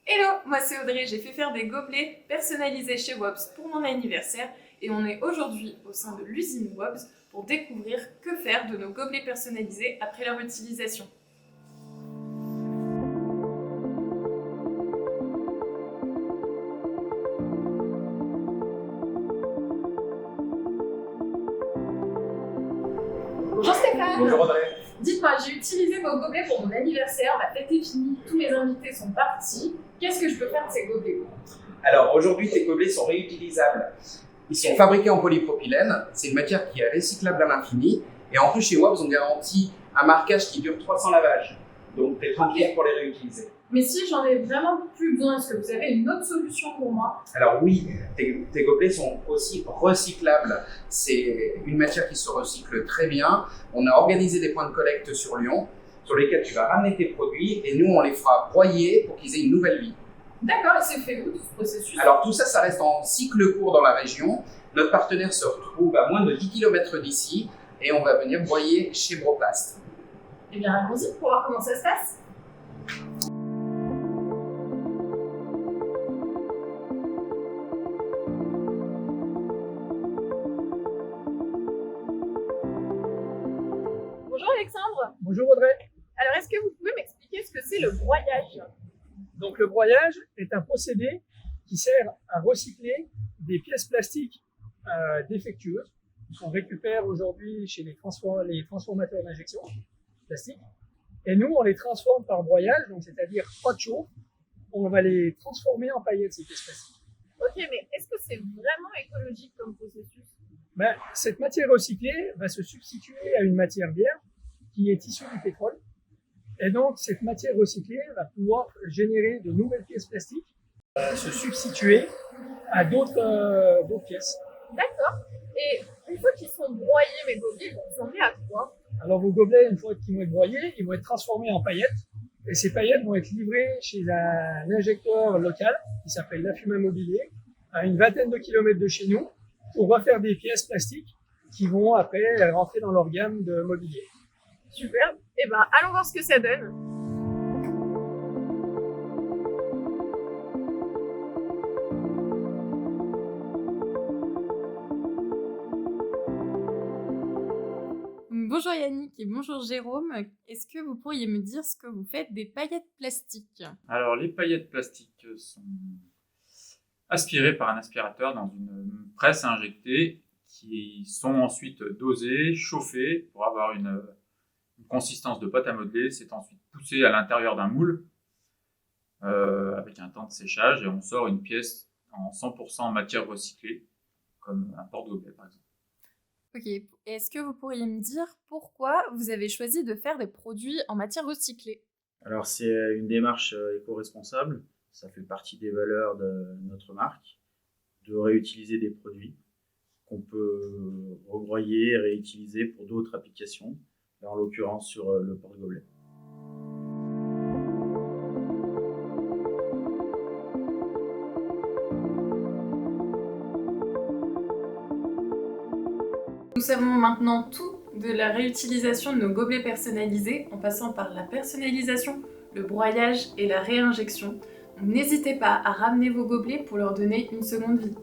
Hello, moi c'est Audrey, j'ai fait faire des gobelets personnalisés chez Wobbs pour mon anniversaire et on est aujourd'hui au sein de l'usine Wobbs pour découvrir que faire de nos gobelets personnalisés après leur utilisation. Bonjour Stéphane. Bonjour Audrey. Dites-moi, j'ai utilisé vos gobelets pour mon anniversaire, la fête est finie, tous mes invités sont partis. Qu'est-ce que je peux faire de ces gobelets? Alors aujourd'hui, tes gobelets sont réutilisables. Ils sont fabriqués en polypropylène. C'est une matière qui est recyclable à l'infini. Et en plus, chez Wobbs, on garantit un marquage qui dure 300 lavages. Donc, tu es tranquille pour les réutiliser. Mais si j'en ai vraiment plus besoin, est-ce que vous avez une autre solution pour moi? Alors oui, tes gobelets sont aussi recyclables. C'est une matière qui se recycle très bien. On a organisé des points de collecte sur Lyon, sur lesquels tu vas ramener tes produits et nous, on les fera broyer pour qu'ils aient une nouvelle vie. D'accord, et c'est fait où tout ce processus? Alors tout ça, ça reste en cycle court dans la région. Notre partenaire se retrouve à moins de 10 km d'ici et on va venir broyer chez Broplast. Eh bien, allons-y pour voir comment ça se passe. Bonjour Alexandre. Bonjour Audrey. Alors, est-ce que vous pouvez m'expliquer ce que c'est le broyage? Donc le broyage est un procédé qui sert à recycler des pièces plastiques défectueuses qu'on récupère aujourd'hui chez les transformateurs d'injection plastique. Et nous, on les transforme par broyage, donc c'est-à-dire pas de chauffe. On va les transformer en paillettes, ces pièces plastiques. Ok, mais est-ce que c'est vraiment écologique comme processus? Cette matière recyclée va se substituer à une matière vierge qui est issue du pétrole. Et donc, cette matière recyclée va pouvoir générer de nouvelles pièces plastiques, se substituer à d'autres pièces. D'accord. Et une fois qu'ils sont broyés, mes gobelets, ils vont ressembler à quoi? Alors, vos gobelets, une fois qu'ils vont être broyés, ils vont être transformés en paillettes. Et ces paillettes vont être livrées chez un injecteur local qui s'appelle Lafuma Mobilier, à une vingtaine de kilomètres de chez nous, pour refaire des pièces plastiques qui vont après rentrer dans leur gamme de mobilier. Super. Eh ben, allons voir ce que ça donne. Bonjour Yannick et bonjour Jérôme. Est-ce que vous pourriez me dire ce que vous faites des paillettes plastiques? Alors, les paillettes plastiques sont aspirées par un aspirateur dans une presse à injecter qui sont ensuite dosées, chauffées pour avoir une consistance de pâte à modeler. C'est ensuite poussé à l'intérieur d'un moule avec un temps de séchage et on sort une pièce en 100% matière recyclée, comme un porte-gobelet par exemple. Ok, est-ce que vous pourriez me dire pourquoi vous avez choisi de faire des produits en matière recyclée? Alors c'est une démarche éco-responsable, ça fait partie des valeurs de notre marque, de réutiliser des produits qu'on peut rebroyer et réutiliser pour d'autres applications, en l'occurrence sur le porte-gobelet. Nous savons maintenant tout de la réutilisation de nos gobelets personnalisés en passant par la personnalisation, le broyage et la réinjection. Donc, n'hésitez pas à ramener vos gobelets pour leur donner une seconde vie.